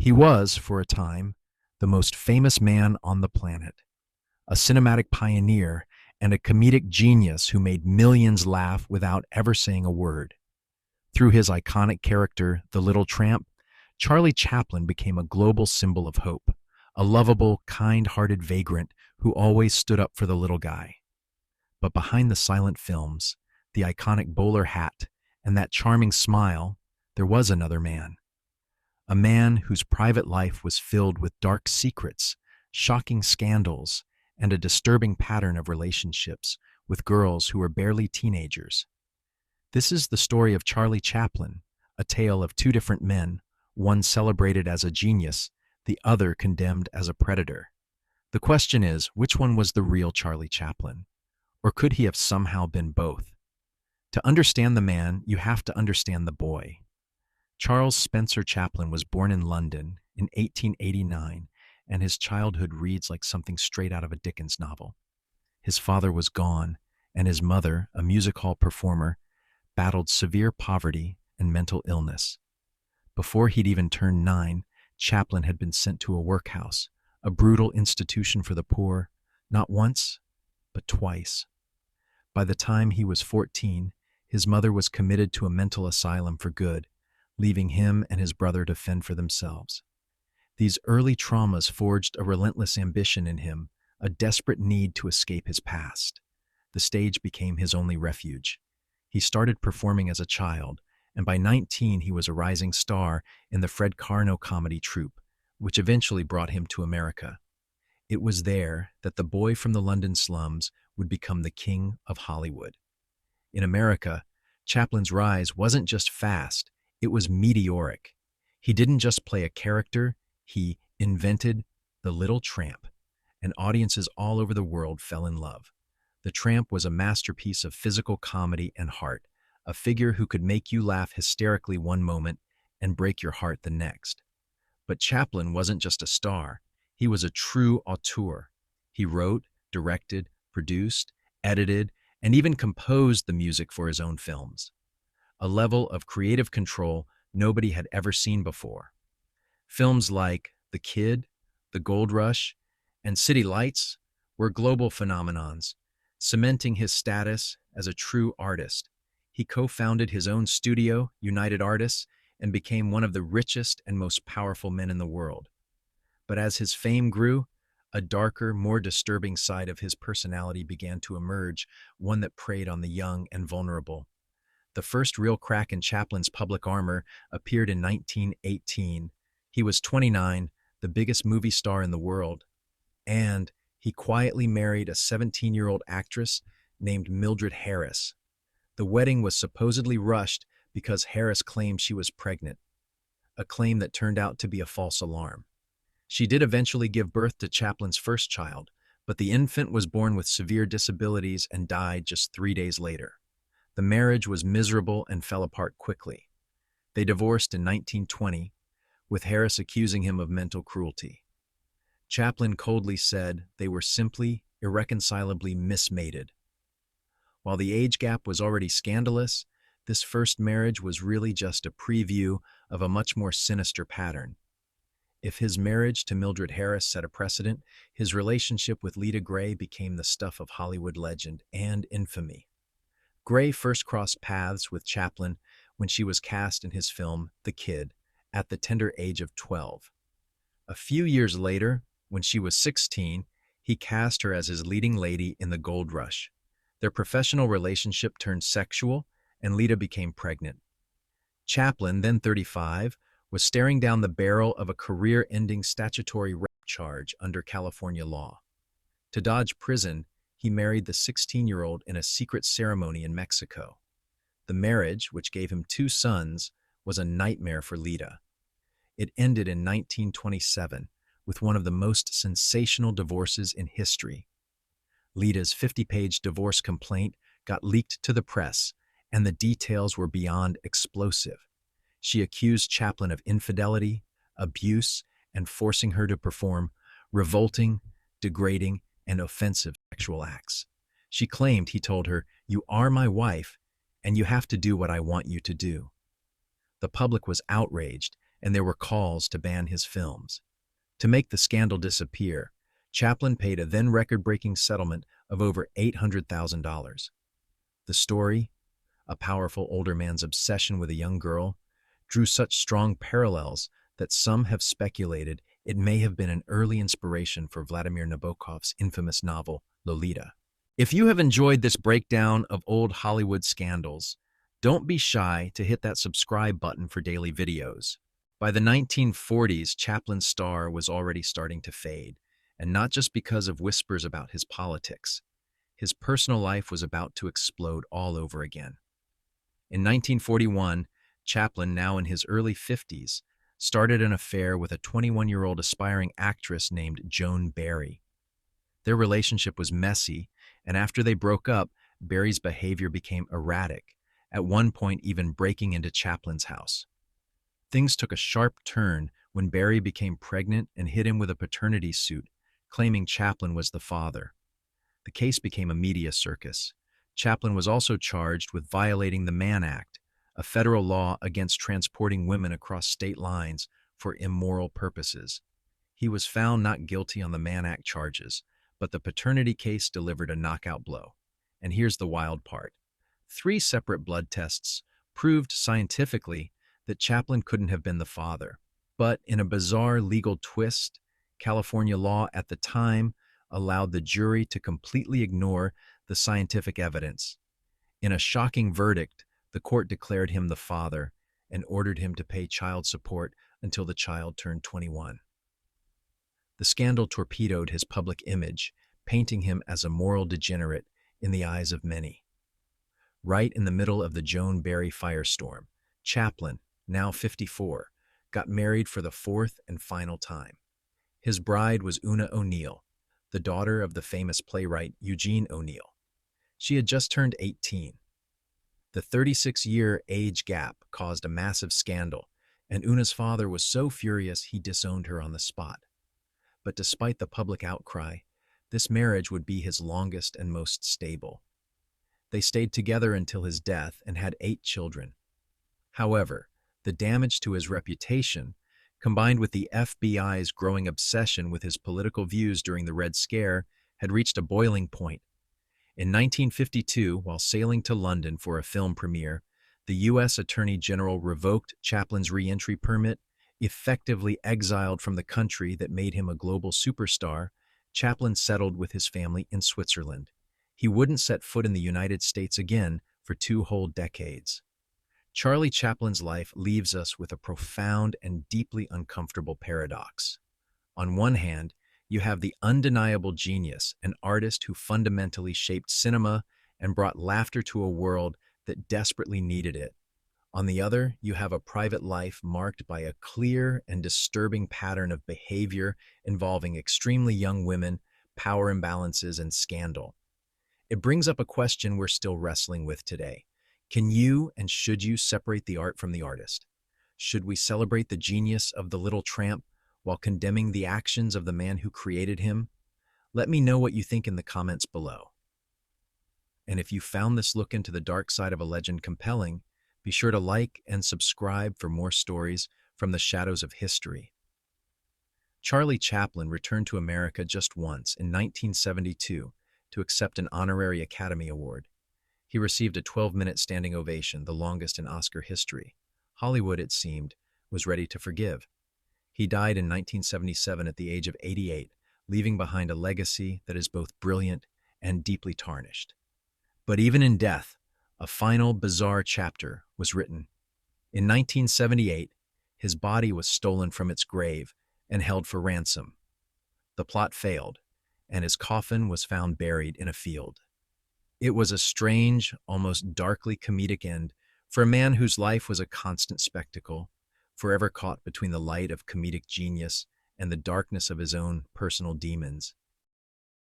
He was, for a time, the most famous man on the planet, a cinematic pioneer and a comedic genius who made millions laugh without ever saying a word. Through his iconic character, the Little Tramp, Charlie Chaplin became a global symbol of hope, a lovable, kind-hearted vagrant who always stood up for the little guy. But behind the silent films, the iconic bowler hat, and that charming smile, there was another man. A man whose private life was filled with dark secrets, shocking scandals, and a disturbing pattern of relationships with girls who were barely teenagers. This is the story of Charlie Chaplin, a tale of two different men, one celebrated as a genius, the other condemned as a predator. The question is, which one was the real Charlie Chaplin? Or could he have somehow been both? To understand the man, you have to understand the boy. Charles Spencer Chaplin was born in London in 1889, and his childhood reads like something straight out of a Dickens novel. His father was gone, and his mother, a music hall performer, battled severe poverty and mental illness. Before he'd even turned 9, Chaplin had been sent to a workhouse, a brutal institution for the poor, not once, but twice. By the time he was 14, his mother was committed to a mental asylum for good, leaving him and his brother to fend for themselves. These early traumas forged a relentless ambition in him, a desperate need to escape his past. The stage became his only refuge. He started performing as a child, and by 19 he was a rising star in the Fred Karno comedy troupe, which eventually brought him to America. It was there that the boy from the London slums would become the king of Hollywood. In America, Chaplin's rise wasn't just fast, it was meteoric. He didn't just play a character, he invented the Little Tramp, and audiences all over the world fell in love. The Tramp was a masterpiece of physical comedy and heart, a figure who could make you laugh hysterically one moment and break your heart the next. But Chaplin wasn't just a star, he was a true auteur. He wrote, directed, produced, edited, and even composed the music for his own films. A level of creative control nobody had ever seen before. Films like The Kid, The Gold Rush, and City Lights were global phenomenons, cementing his status as a true artist. He co-founded his own studio, United Artists, and became one of the richest and most powerful men in the world. But as his fame grew, a darker, more disturbing side of his personality began to emerge, one that preyed on the young and vulnerable. The first real crack in Chaplin's public armor appeared in 1918. He was 29, the biggest movie star in the world, and he quietly married a 17-year-old actress named Mildred Harris. The wedding was supposedly rushed because Harris claimed she was pregnant, a claim that turned out to be a false alarm. She did eventually give birth to Chaplin's first child, but the infant was born with severe disabilities and died just 3 days later. The marriage was miserable and fell apart quickly. They divorced in 1920, with Harris accusing him of mental cruelty. Chaplin coldly said they were simply, irreconcilably mismated. While the age gap was already scandalous, this first marriage was really just a preview of a much more sinister pattern. If his marriage to Mildred Harris set a precedent, his relationship with Lita Grey became the stuff of Hollywood legend and infamy. Grey first crossed paths with Chaplin when she was cast in his film The Kid at the tender age of 12. A few years later, when she was 16, he cast her as his leading lady in The Gold Rush. Their professional relationship turned sexual, and Lita became pregnant. Chaplin, then 35, was staring down the barrel of a career-ending statutory rape charge under California law. To dodge prison, he married the 16-year-old in a secret ceremony in Mexico. The marriage, which gave him 2 sons, was a nightmare for Lita. It ended in 1927 with one of the most sensational divorces in history. Lita's 50-page divorce complaint got leaked to the press, and the details were beyond explosive. She accused Chaplin of infidelity, abuse, and forcing her to perform revolting, degrading, and offensive sexual acts. She claimed he told her, "You are my wife, and you have to do what I want you to do." The public was outraged, and there were calls to ban his films. To make the scandal disappear, Chaplin paid a then record-breaking settlement of over $800,000. The story, a powerful older man's obsession with a young girl, drew such strong parallels that some have speculated it may have been an early inspiration for Vladimir Nabokov's infamous novel, Lolita. If you have enjoyed this breakdown of old Hollywood scandals, don't be shy to hit that subscribe button for daily videos. By the 1940s, Chaplin's star was already starting to fade, and not just because of whispers about his politics. His personal life was about to explode all over again. In 1941, Chaplin, now in his early 50s, started an affair with a 21-year-old aspiring actress named Joan Barry. Their relationship was messy, and after they broke up, Barry's behavior became erratic, at one point even breaking into Chaplin's house. Things took a sharp turn when Barry became pregnant and hit him with a paternity suit, claiming Chaplin was the father. The case became a media circus. Chaplin was also charged with violating the Mann Act, a federal law against transporting women across state lines for immoral purposes. He was found not guilty on the Mann Act charges, but the paternity case delivered a knockout blow. And here's the wild part. 3 separate blood tests proved scientifically that Chaplin couldn't have been the father. But in a bizarre legal twist, California law at the time allowed the jury to completely ignore the scientific evidence. In a shocking verdict, the court declared him the father and ordered him to pay child support until the child turned 21. The scandal torpedoed his public image, painting him as a moral degenerate in the eyes of many. Right in the middle of the Joan Barry firestorm, Chaplin, now 54, got married for the 4th and final time. His bride was Una O'Neill, the daughter of the famous playwright Eugene O'Neill. She had just turned 18. The 36-year age gap caused a massive scandal, and Una's father was so furious he disowned her on the spot. But despite the public outcry, this marriage would be his longest and most stable. They stayed together until his death and had 8 children. However, the damage to his reputation, combined with the FBI's growing obsession with his political views during the Red Scare, had reached a boiling point. In 1952, while sailing to London for a film premiere, the U.S. Attorney General revoked Chaplin's re-entry permit, effectively exiled from the country that made him a global superstar. Chaplin settled with his family in Switzerland. He wouldn't set foot in the United States again for 2 whole decades. Charlie Chaplin's life leaves us with a profound and deeply uncomfortable paradox. On one hand, you have the undeniable genius, an artist who fundamentally shaped cinema and brought laughter to a world that desperately needed it. On the other, you have a private life marked by a clear and disturbing pattern of behavior involving extremely young women, power imbalances, and scandal. It brings up a question we're still wrestling with today. Can you and should you separate the art from the artist? Should we celebrate the genius of the little tramp while condemning the actions of the man who created him? Let me know what you think in the comments below. And if you found this look into the dark side of a legend compelling, be sure to like and subscribe for more stories from the shadows of history. Charlie Chaplin returned to America just once in 1972 to accept an honorary Academy Award. He received a 12-minute standing ovation, the longest in Oscar history. Hollywood, it seemed, was ready to forgive. He died in 1977 at the age of 88, leaving behind a legacy that is both brilliant and deeply tarnished. But even in death, a final, bizarre chapter was written. In 1978, his body was stolen from its grave and held for ransom. The plot failed, and his coffin was found buried in a field. It was a strange, almost darkly comedic end for a man whose life was a constant spectacle, forever caught between the light of comedic genius and the darkness of his own personal demons.